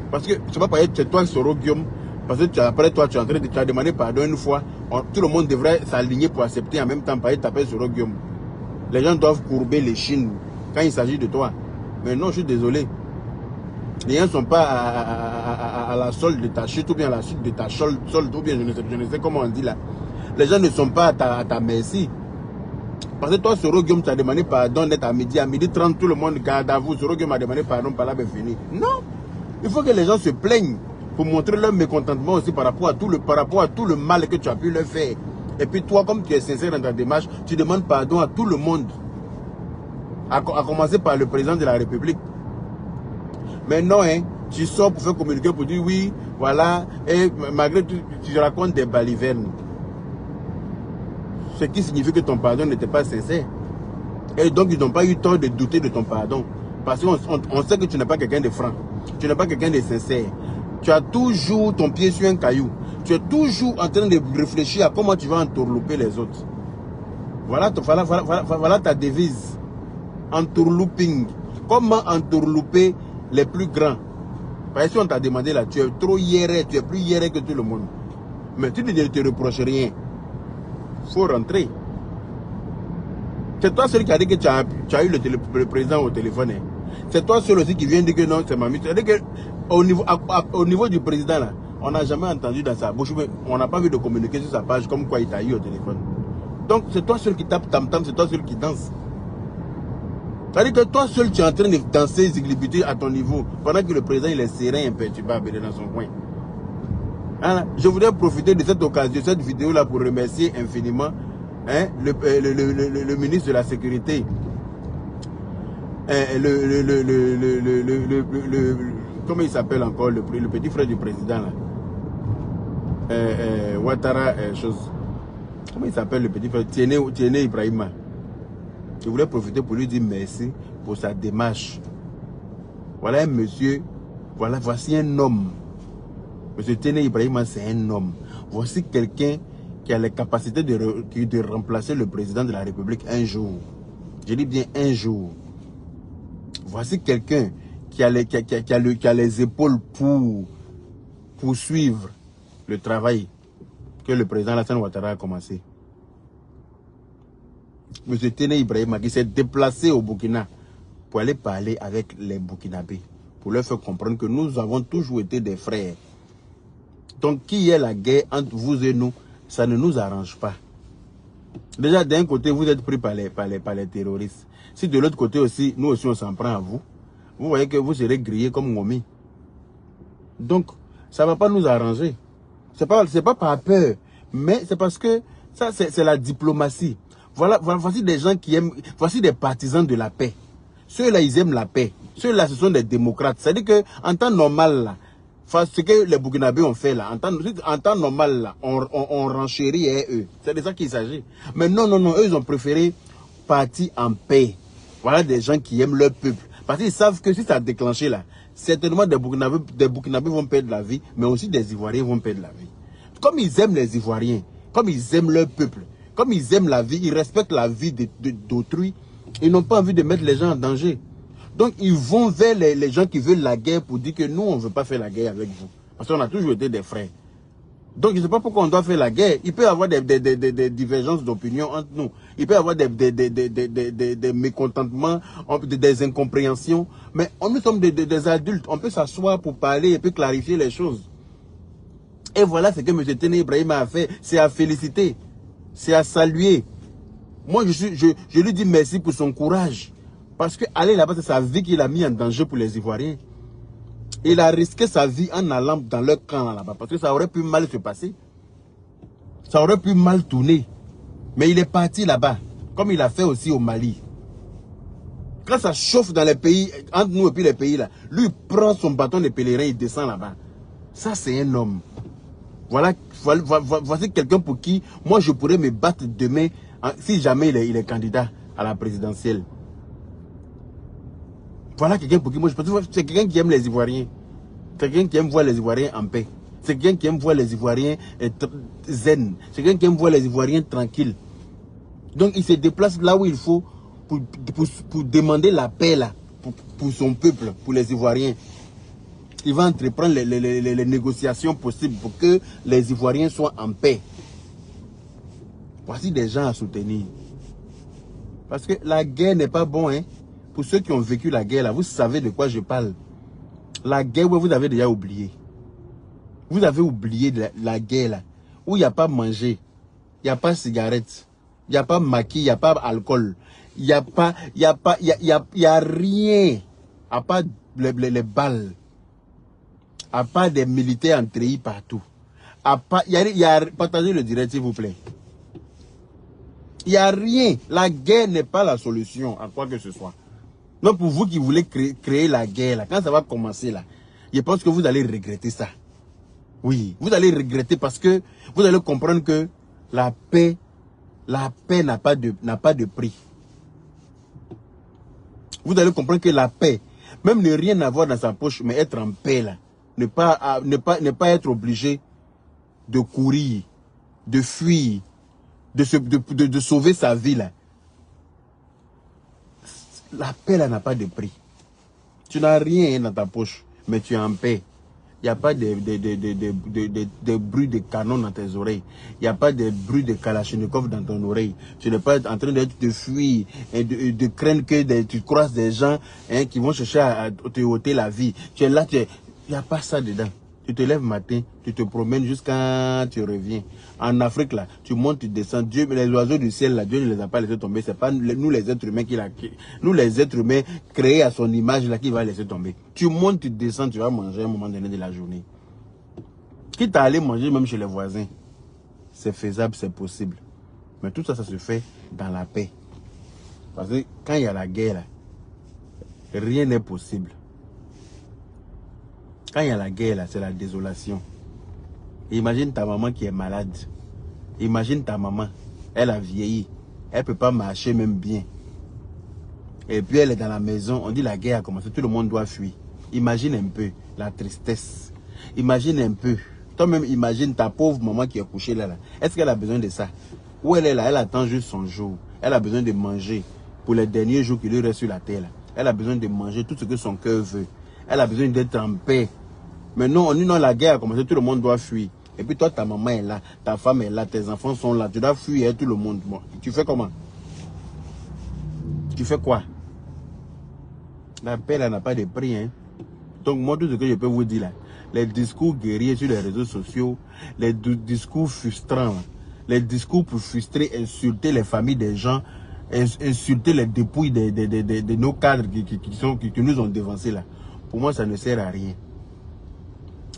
Parce que tu vas pas être toi Soro Guillaume, parce que après toi tu es en train de te demander pardon une fois, tout le monde devrait s'aligner pour accepter en même temps pas t'appeler Soro Guillaume. Les gens doivent courber les chines quand il s'agit de toi. Mais non, je suis désolé. Les gens ne sont pas à la solde de ta chute ou bien à la suite de ta solde ou bien je ne sais comment on dit là. Les gens ne sont pas à ta merci. Parce que toi, Soro Guillaume, tu as demandé pardon d'être à midi 30, tout le monde garde à vous. Soro Guillaume a demandé pardon, par là, c'est fini. Non. Il faut que les gens se plaignent pour montrer leur mécontentement aussi par rapport à tout le mal que tu as pu leur faire. Et puis toi, comme tu es sincère dans ta démarche, tu demandes pardon à tout le monde. À commencer par le président de la République. Mais non, hein, tu sors pour faire communiquer, pour dire oui, voilà, et malgré tout, tu racontes des balivernes. Ce qui signifie que ton pardon n'était pas sincère. Et donc, ils n'ont pas eu tort de douter de ton pardon. Parce qu'on sait que tu n'es pas quelqu'un de franc. Tu n'es pas quelqu'un de sincère. Tu as toujours ton pied sur un caillou. Tu es toujours en train de réfléchir à comment tu vas entourlouper les autres. Voilà ta devise. Entourlouping. Comment entourlouper les plus grands? Parce que si on t'a demandé là, tu es trop hiéré, tu es plus hiéré que tout le monde. Mais tu ne te reproches rien. Il faut rentrer. C'est toi seul qui a dit que tu as eu le président au téléphone. Hein. C'est toi seul aussi qui vient dire que non, c'est Mamie. C'est-à-dire qu'au niveau du président, là, on n'a jamais entendu dans sa bouche, on n'a pas vu de communiquer sur sa page comme quoi il t'a eu au téléphone. Donc c'est toi seul qui tape tam-tam, c'est toi seul qui danse. C'est-à-dire que toi seul, tu es en train de danser ziglibuté à ton niveau, pendant que le président il est serein, imperturbable dans son coin. Alors, je voudrais profiter de cette occasion, de cette vidéo-là, pour remercier infiniment hein, le ministre de la Sécurité, comment il s'appelle encore, le petit frère du président, là, Ouattara, chose. Comment il s'appelle le petit frère? Tiene Ibrahima. Je voulais profiter pour lui dire merci pour sa démarche. Voilà un monsieur, voilà, voici un homme. Monsieur Téné Ibrahima, c'est un homme. Voici quelqu'un qui a les capacités de remplacer le président de la République un jour. Je dis bien un jour. Voici quelqu'un qui a les épaules pour poursuivre le travail que le président Alassane Ouattara a commencé. Monsieur Téné Ibrahima qui s'est déplacé au Burkina pour aller parler avec les Burkinabés, pour leur faire comprendre que nous avons toujours été des frères. Donc, qui est la guerre entre vous et nous, ça ne nous arrange pas. Déjà, d'un côté, vous êtes pris par les terroristes. Si de l'autre côté aussi, nous aussi, on s'en prend à vous, vous voyez que vous serez grillés comme Ngomi. Donc, ça ne va pas nous arranger. C'est pas par peur, mais c'est parce que ça, c'est la diplomatie. Voici des gens qui aiment, voici des partisans de la paix. Ceux-là, ils aiment la paix. Ceux-là, ce sont des démocrates. C'est-à-dire qu'en temps normal, là, ce que les Burkinabés ont fait là, en temps normal, là, on renchérit eux. C'est de ça qu'il s'agit. Mais non, eux, ils ont préféré partir en paix. Voilà des gens qui aiment leur peuple. Parce qu'ils savent que si ça a déclenché là, certainement des Burkinabés vont perdre la vie, mais aussi des Ivoiriens vont perdre la vie. Comme ils aiment les Ivoiriens, comme ils aiment leur peuple, comme ils aiment la vie, ils respectent la vie d'autrui, ils n'ont pas envie de mettre les gens en danger. Donc ils vont vers les gens qui veulent la guerre pour dire que nous, on ne veut pas faire la guerre avec vous. Parce qu'on a toujours été des frères. Donc je ne sais pas pourquoi on doit faire la guerre. Il peut y avoir des divergences d'opinion entre nous. Il peut y avoir des mécontentements, des incompréhensions. Mais nous sommes des adultes. On peut s'asseoir pour parler et puis clarifier les choses. Et voilà ce que M. Téné Ibrahima a fait. C'est à féliciter. C'est à saluer. Moi, je lui dis merci pour son courage. Parce que aller là-bas, c'est sa vie qu'il a mis en danger pour les Ivoiriens. Il a risqué sa vie en allant dans leur camp là-bas. Parce que ça aurait pu mal se passer. Ça aurait pu mal tourner. Mais il est parti là-bas. Comme il a fait aussi au Mali. Quand ça chauffe dans les pays, entre nous et puis les pays là, lui il prend son bâton de pèlerin, il descend là-bas. Ça, c'est un homme. Voici quelqu'un pour qui, moi, je pourrais me battre demain, si jamais il est candidat à la présidentielle. Voilà quelqu'un pour qui, moi, je pense que c'est quelqu'un qui aime les Ivoiriens. C'est quelqu'un qui aime voir les Ivoiriens en paix. C'est quelqu'un qui aime voir les Ivoiriens zen. C'est quelqu'un qui aime voir les Ivoiriens tranquilles. Donc, il se déplace là où il faut pour demander la paix, là, pour son peuple, pour les Ivoiriens. Il va entreprendre les négociations possibles pour que les Ivoiriens soient en paix. Voici des gens à soutenir. Parce que la guerre n'est pas bon, hein. Pour ceux qui ont vécu la guerre, là, vous savez de quoi je parle. La guerre, ouais, vous avez déjà oublié. Vous avez oublié la guerre, là, où il n'y a pas manger, il n'y a pas cigarette, il n'y a pas maquis, il n'y a pas alcool, il n'y a rien, à part les balles. À part des militaires entrés partout. Partagez le direct, s'il vous plaît. Il n'y a rien. La guerre n'est pas la solution à quoi que ce soit. Donc, pour vous qui voulez créer la guerre, là, quand ça va commencer, là, je pense que vous allez regretter ça. Oui, vous allez regretter parce que vous allez comprendre que la paix n'a pas de prix. Vous allez comprendre que la paix, même ne rien avoir dans sa poche, mais être en paix, là, ne pas être obligé de courir, de fuir, de sauver sa vie là. La paix là n'a pas de prix. Tu n'as rien dans ta poche, mais tu es en paix. Il n'y a pas de bruit de canon dans tes oreilles. Il n'y a pas de bruit de Kalachnikov dans ton oreille. Tu n'es pas en train de fuir et de craindre que tu croises des gens, hein, qui vont chercher à te ôter la vie. Tu es là, il n'y a pas ça dedans. Tu te lèves matin, tu te promènes jusqu'à tu reviens. En Afrique, là, tu montes, tu descends. Dieu, les oiseaux du ciel, là, Dieu ne les a pas laissés tomber. C'est pas nous les êtres humains nous les êtres humains créés à son image là qui va laisser tomber. Tu montes, tu descends, tu vas manger à un moment donné de la journée. Quitte à aller manger même chez les voisins, c'est faisable, c'est possible. Mais tout ça, ça se fait dans la paix. Parce que quand il y a la guerre, là, rien n'est possible. Quand il y a la guerre, là, c'est la désolation. Imagine ta maman qui est malade. Imagine ta maman, elle a vieilli. Elle ne peut pas marcher même bien. Et puis elle est dans la maison, on dit la guerre a commencé, tout le monde doit fuir. Imagine un peu la tristesse. Imagine un peu. Toi-même, imagine ta pauvre maman qui est couchée là. Est-ce qu'elle a besoin de ça? Ou elle est là, elle attend juste son jour. Elle a besoin de manger pour les derniers jours qui lui restent sur la terre. Là. Elle a besoin de manger tout ce que son cœur veut. Elle a besoin d'être en paix. Mais non, on dit non, la guerre a commencé, tout le monde doit fuir. Et puis toi, ta maman est là, ta femme est là, tes enfants sont là. Tu dois fuir tout le monde. Bon, tu fais comment? Tu fais quoi? La paix là n'a pas de prix. Hein? Donc moi, tout ce que je peux vous dire là, les discours guerriers sur les réseaux sociaux, les discours frustrants, les discours pour frustrer, insulter les familles des gens, insulter les dépouilles de nos cadres qui nous ont dévancés là. Pour moi, ça ne sert à rien.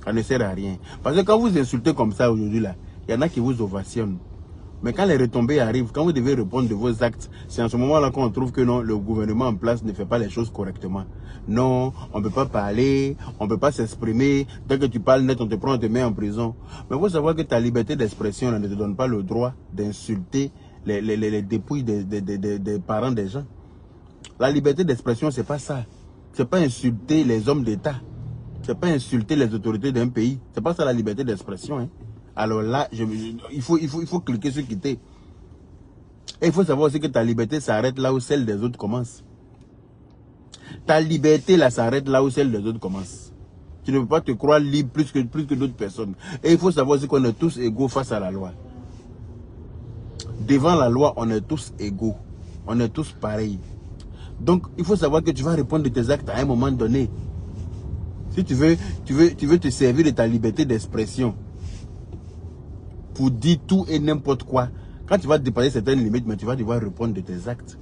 Ça ne sert à rien. Parce que quand vous insultez comme ça aujourd'hui là, il y en a qui vous ovationnent. Mais quand les retombées arrivent, quand vous devez répondre de vos actes, c'est en ce moment-là qu'on trouve que non, le gouvernement en place ne fait pas les choses correctement. Non, on ne peut pas parler, on ne peut pas s'exprimer. Dès que tu parles net, on te prend, on te met en prison. Mais il faut savoir que ta liberté d'expression ne te donne pas le droit d'insulter les dépouilles des parents des gens. La liberté d'expression, c'est pas ça. C'est pas insulter les hommes d'État. C'est pas insulter les autorités d'un pays. C'est pas ça la liberté d'expression. Hein. Alors là, il faut cliquer sur quitter. Et il faut savoir aussi que ta liberté s'arrête là où celle des autres commence. Ta liberté là s'arrête là où celle des autres commence. Tu ne peux pas te croire libre plus que d'autres personnes. Et il faut savoir aussi qu'on est tous égaux face à la loi. Devant la loi, on est tous égaux. On est tous pareils. Donc, il faut savoir que tu vas répondre de tes actes à un moment donné. Si tu veux te servir de ta liberté d'expression pour dire tout et n'importe quoi, quand tu vas dépasser certaines limites, mais tu vas devoir répondre de tes actes.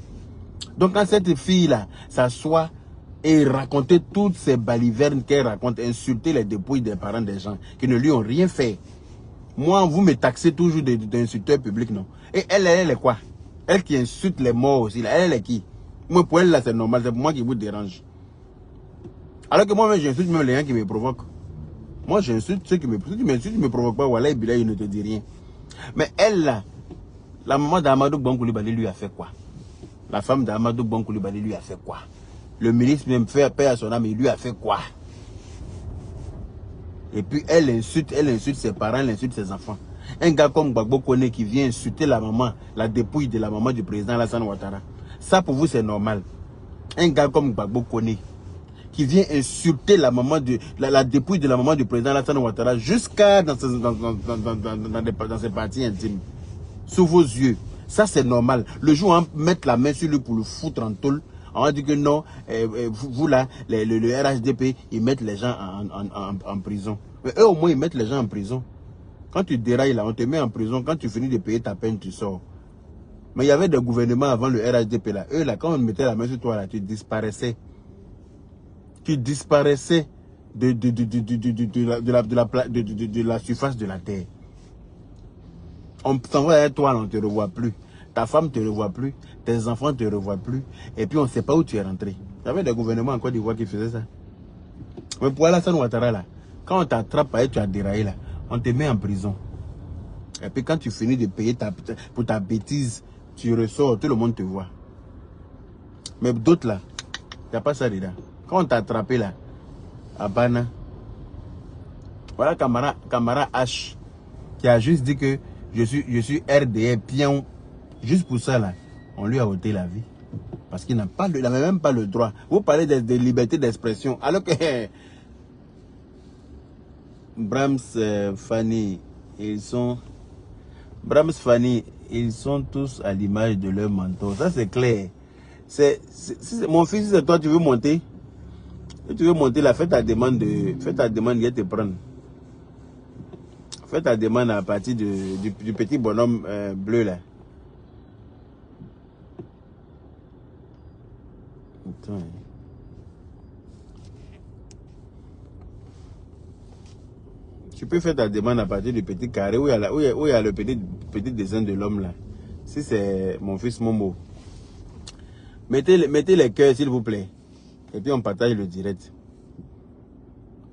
Donc quand cette fille-là s'assoit et raconter toutes ces balivernes qu'elle raconte, insulter les dépouilles des parents des gens qui ne lui ont rien fait. Moi, vous me taxez toujours d'insulteur public, non? Et elle est quoi? Elle qui insulte les morts aussi, là, elle est qui? Moi, pour elle, là, c'est normal, c'est pour moi qui vous dérange. Alors que moi-même, j'insulte même les gens qui me provoquent. Moi, j'insulte ceux qui me provoquent. Si tu m'insultes, tu ne me provoques pas, voilà, et puis là, il ne te dit rien. Mais elle, là, la maman d'Amadou Bon Coulibaly lui a fait quoi? La femme d'Amadou Bon Coulibaly lui a fait quoi? Le ministre même fait paix à son âme, il lui a fait quoi? Et puis, elle insulte ses parents, elle insulte ses enfants. Un gars comme Gbagbo Kone qui vient insulter la maman, la dépouille de la maman du président Alassane Ouattara. Ça, pour vous, c'est normal. Un gars comme Gbagbo Kone qui vient insulter la maman la dépouille de la maman du président Alassane Ouattara jusqu'à dans ses parties intimes. Sous vos yeux. Ça, c'est normal. Le jour où on met la main sur lui pour le foutre en tôle, on va dire que non, vous là, le RHDP, ils mettent les gens en prison. Mais eux, au moins, ils mettent les gens en prison. Quand tu dérailles là, on te met en prison. Quand tu finis de payer ta peine, tu sors. Mais il y avait des gouvernements avant le RHDP là. Eux là, quand on mettait la main sur toi là, tu disparaissais. Tu disparaissais de la surface de la terre. On s'envoie à toi, on ne te revoit plus. Ta femme ne te revoit plus. Tes enfants ne te revoient plus. Et puis on ne sait pas où tu es rentré. Il y avait des gouvernements en Côte d'Ivoire qui faisaient ça. Mais pour Alassane Ouattara là, quand on t'attrape et tu as déraillé là, on te met en prison. Et puis quand tu finis de payer pour ta bêtise, tu ressors, tout le monde te voit. Mais d'autres là, il n'y a pas ça dedans. Quand on t'a attrapé là, à Bana, voilà Camara H qui a juste dit que je suis RDR pion. Juste pour ça là, on lui a ôté la vie. Parce qu'il n'a même pas le droit. Vous parlez de liberté d'expression. Alors que Brahms, Fanny, ils sont tous à l'image de leur mentor. Ça c'est clair. Mon fils, c'est toi, tu veux monter. Si tu veux monter là, fais ta demande, viens te prendre. Fais ta demande à partir du petit bonhomme bleu là. Attends. Tu peux faire ta demande à partir du petit carré où il y a le petit dessin de l'homme là. Si c'est mon fils Momo. Mettez les cœurs s'il vous plaît. Et puis on partage le direct.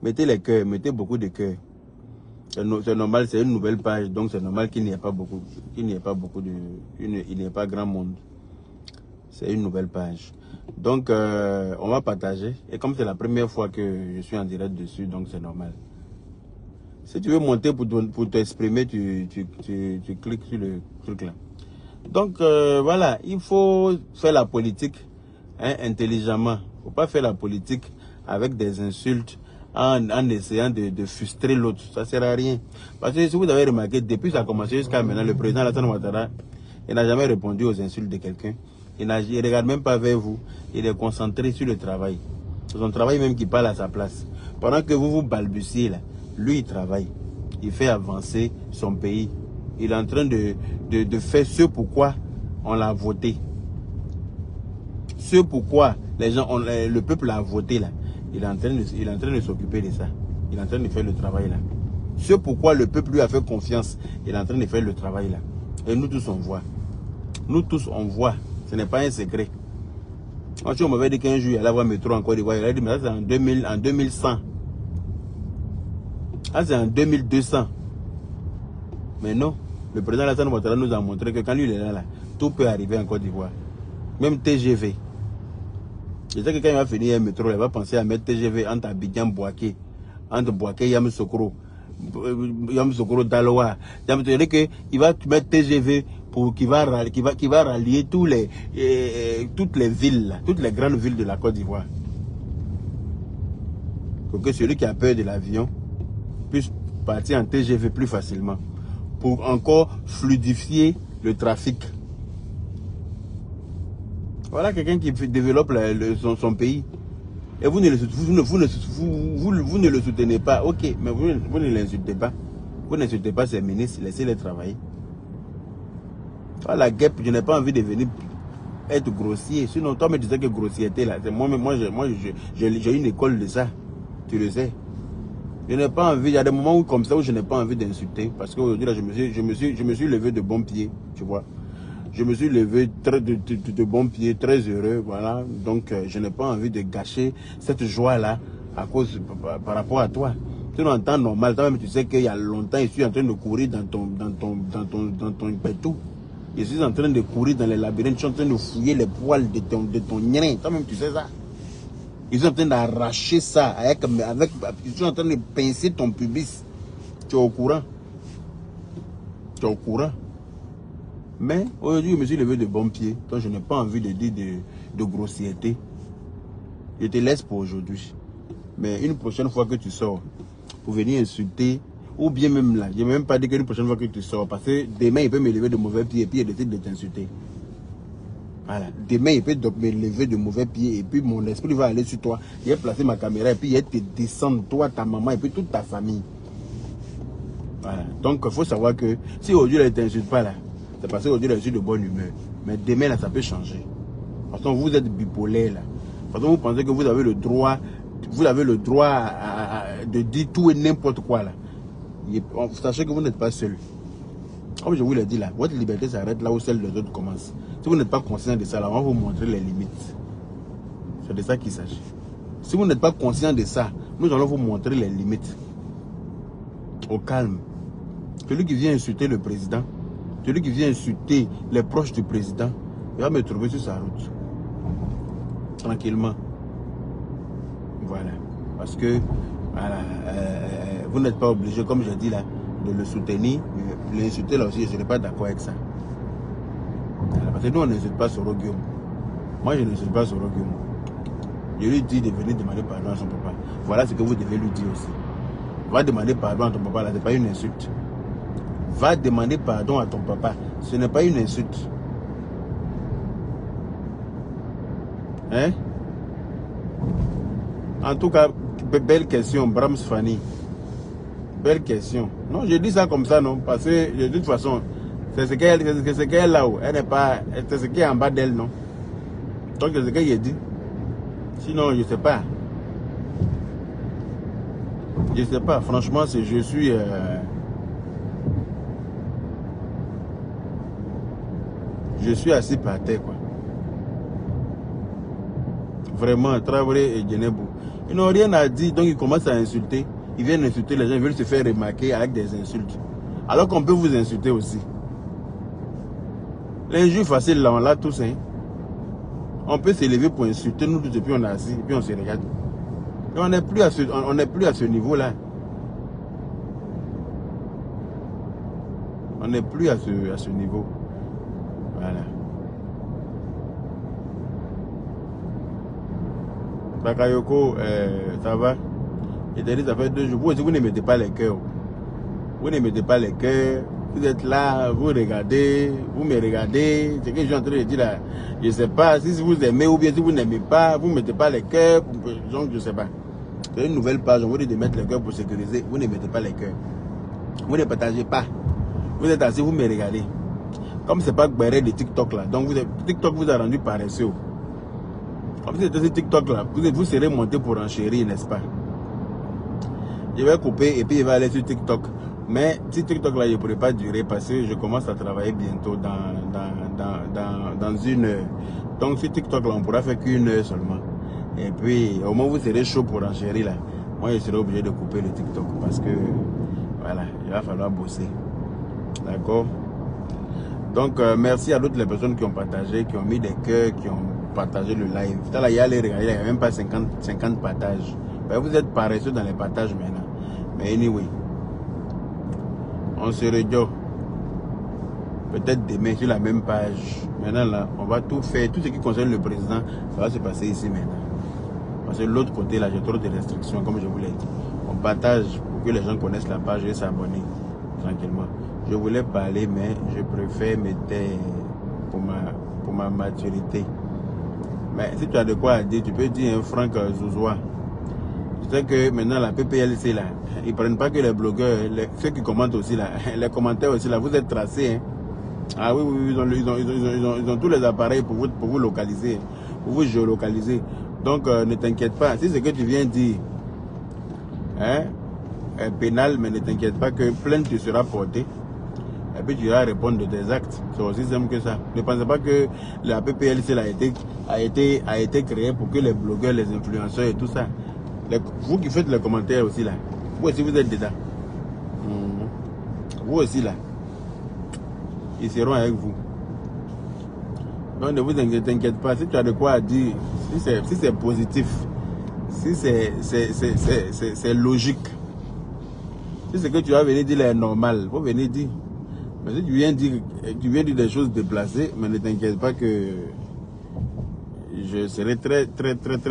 Mettez les cœurs, mettez beaucoup de cœurs. C'est normal, c'est une nouvelle page, donc c'est normal qu'il n'y ait pas beaucoup, il n'y ait pas grand monde. c'est une nouvelle page. Donc, on va partager. Et comme c'est la première fois que je suis en direct dessus, donc c'est normal. Si tu veux monter pour t'exprimer, tu cliques sur le truc là. Donc, voilà, il faut faire la politique intelligemment. Il ne faut pas faire la politique avec des insultes en essayant de frustrer l'autre. Ça ne sert à rien. Parce que si vous avez remarqué, depuis que ça a commencé jusqu'à maintenant, le président Alassane Ouattara, il n'a jamais répondu aux insultes de quelqu'un. Il ne regarde même pas vers vous. Il est concentré sur le travail. C'est son travail même qui parle à sa place. Pendant que vous balbutiez là, lui il travaille. Il fait avancer son pays. Il est en train de faire ce pourquoi on l'a voté. Ce pourquoi les gens le peuple a voté là. Il est en train de s'occuper de ça. Il est en train de faire le travail là. Ce pourquoi le peuple lui a fait confiance. Il est en train de faire le travail là. Et nous tous on voit. Nous tous on voit. Ce n'est pas un secret. Quand on m'avait dit qu'un jour il allait avoir métro en Côte d'Ivoire, il a dit mais ça c'est en 2100. Ah c'est en 2200. Mais non. Le président Alassane Ouattara nous a montré que quand lui il est là, tout peut arriver en Côte d'Ivoire. Même TGV. Je sais que quand il va finir un métro, il va penser à mettre TGV entre Abidjan Boaké, entre Boaké Yamoussoukro, Daloa. C'est-à-dire qu'il va mettre TGV pour qui va rallier toutes les villes, toutes les grandes villes de la Côte d'Ivoire. Pour que celui qui a peur de l'avion puisse partir en TGV plus facilement. Pour encore fluidifier le trafic. Voilà quelqu'un qui développe son pays. Et vous ne le soutenez pas. Ok, mais vous ne l'insultez pas. Vous n'insultez pas ces ministres, laissez-les travailler. Voilà, la guêpe, je n'ai pas envie de venir être grossier. Sinon, toi, me disais que grossièreté, là, moi j'ai une école de ça. Tu le sais. Je n'ai pas envie, il y a des moments où, comme ça où je n'ai pas envie d'insulter. Parce qu'aujourd'hui, là, je me suis levé de bon pied, tu vois. Je me suis levé de bon pied, très heureux, voilà. Donc, je n'ai pas envie de gâcher cette joie-là par rapport à toi. Sinon, en temps normal, toi-même, tu sais qu'il y a longtemps, je suis en train de courir dans ton pétou. Je suis en train de courir dans les labyrinthes, je suis en train de fouiller les poils de ton nien. Toi-même, tu sais ça. Ils sont en train d'arracher ça ils sont en train de pincer ton pubis. Tu es au courant. Tu es au courant. Mais aujourd'hui, je me suis levé de bon pied. Donc, je n'ai pas envie de dire de grossièreté. Je te laisse pour aujourd'hui. Mais une prochaine fois que tu sors, pour venir insulter, ou bien même là, je n'ai même pas dit qu'une prochaine fois que tu sors, parce que demain, il peut me lever de mauvais pied et puis il décide de t'insulter. Voilà. Demain, il peut me lever de mauvais pied et puis mon esprit va aller sur toi. Il va placer ma caméra et puis il va te descendre, toi, ta maman et puis toute ta famille. Voilà. Donc, il faut savoir que si aujourd'hui, il ne t'insulte pas là, c'est parce qu'aujourd'hui, je suis de bonne humeur. Mais demain, là, ça peut changer. Parce que vous êtes bipolaire, là. Parce que vous pensez que vous avez le droit de dire tout et n'importe quoi, là. Sachez que vous n'êtes pas seul. Comme je vous l'ai dit, là, votre liberté s'arrête là où celle des autres commence. Si vous n'êtes pas conscient de ça, là, on va vous montrer les limites. C'est de ça qu'il s'agit. Si vous n'êtes pas conscient de ça, nous allons vous montrer les limites. Au calme. Celui qui vient insulter le président, celui qui vient insulter les proches du président, il va me trouver sur sa route. Tranquillement. Voilà. Parce que voilà, vous n'êtes pas obligé, comme je dis là, de le soutenir. L'insulter là aussi, je ne suis pas d'accord avec ça. Voilà, parce que nous, on n'insulte pas Soro Guillaume. Moi, je n'insulte pas Soro Guillaume. Je lui dis de venir demander pardon à son papa. Voilà ce que vous devez lui dire aussi. Va demander pardon à ton papa, là, ce n'est pas une insulte. Va demander pardon à ton papa. Ce n'est pas une insulte. Hein? En tout cas, belle question, Brahms Fanny. Belle question. Non, je dis ça comme ça, non? Parce que de toute façon, c'est ce qu'elle est là-haut. Elle n'est pas. C'est ce qui est en bas d'elle, non? Donc, c'est ce qu'elle a dit. Sinon, je ne sais pas. Je ne sais pas. Franchement, je suis. Je suis assis par terre, quoi. Vraiment, Traoré et Djenebou. Ils n'ont rien à dire, donc ils commencent à insulter. Ils viennent insulter les gens, ils veulent se faire remarquer avec des insultes. Alors qu'on peut vous insulter aussi. L'injure facile, là, on l'a tous, hein. On peut s'élever pour insulter nous tous et puis on est assis, et puis on se regarde. Et on n'est plus à ce niveau-là. On n'est plus à ce niveau. Voilà. Bakayoko, ça va? Et t'as dit, ça fait 2 jours. Vous aussi, vous ne mettez pas les cœurs. Vous ne mettez pas les cœurs. Vous êtes là, vous regardez, vous me regardez. C'est ce que je suis en train de dire là. Je ne sais pas si vous aimez ou bien si vous n'aimez pas, vous ne mettez pas les cœurs. Donc, je ne sais pas. C'est une nouvelle page. On vous dit de mettre les cœurs pour sécuriser. Vous ne mettez pas les cœurs. Vous ne partagez pas. Vous êtes assis, vous me regardez. Comme c'est pas Gbéré de TikTok là. Donc, TikTok vous a rendu paresseux. Comme si c'était sur TikTok là. Vous serez monté pour enchérir, n'est-ce pas? Je vais couper et puis il va aller sur TikTok. Mais si TikTok là, je ne pourrai pas durer parce que je commence à travailler bientôt dans 1 heure. Donc sur TikTok là, on pourra faire qu'1 heure seulement. Et puis au moins vous serez chaud pour enchérir là. Moi je serai obligé de couper le TikTok parce que voilà, il va falloir bosser. D'accord? Donc merci à toutes les personnes qui ont partagé, qui ont mis des cœurs, qui ont partagé le live. Là, il y a les regarder, il n'y a même pas 50 partages. Ben, vous êtes paresseux dans les partages maintenant. Mais anyway, on se rejoint peut-être demain sur la même page. Maintenant là, on va tout faire, tout ce qui concerne le président, ça va se passer ici maintenant. Parce que de l'autre côté là, j'ai trop de restrictions, comme je vous l'ai dit. On partage pour que les gens connaissent la page et s'abonner tranquillement. Je voulais parler, mais je préfère me taire pour ma maturité. Mais si tu as de quoi dire, tu peux dire un Franck Zouzoua. Je sais que maintenant la PPLC là, ils ne prennent pas que les blogueurs, ceux qui commentent aussi là, les commentaires aussi là, vous êtes tracés. Hein. Ah oui, oui, ils ont tous les appareils pour vous localiser, pour vous géolocaliser. Donc ne t'inquiète pas, si c'est que tu viens dire hein, pénal, mais ne t'inquiète pas que plainte te sera portée. Et puis tu iras répondre de tes actes. C'est aussi simple que ça. Ne pensez pas que la PPLC là, a été créée pour que les blogueurs, les influenceurs et tout ça. Vous qui faites les commentaires aussi là, vous aussi vous êtes dedans. Vous aussi là, ils seront avec vous. Donc ne vous inquiétez pas, si tu as de quoi dire, si c'est positif, si c'est logique, si ce que tu vas venir dire là est normal, vous venez dire. Mais si tu viens dire des choses déplacées, mais ne t'inquiète pas que je serai très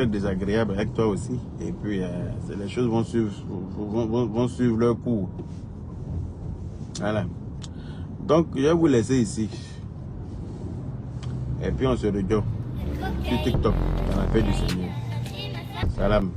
désagréable avec toi aussi. Et puis les choses vont suivre leur cours. Voilà. Donc je vais vous laisser ici. Et puis on se rejoint sur TikTok dans la paix du Seigneur. Salam.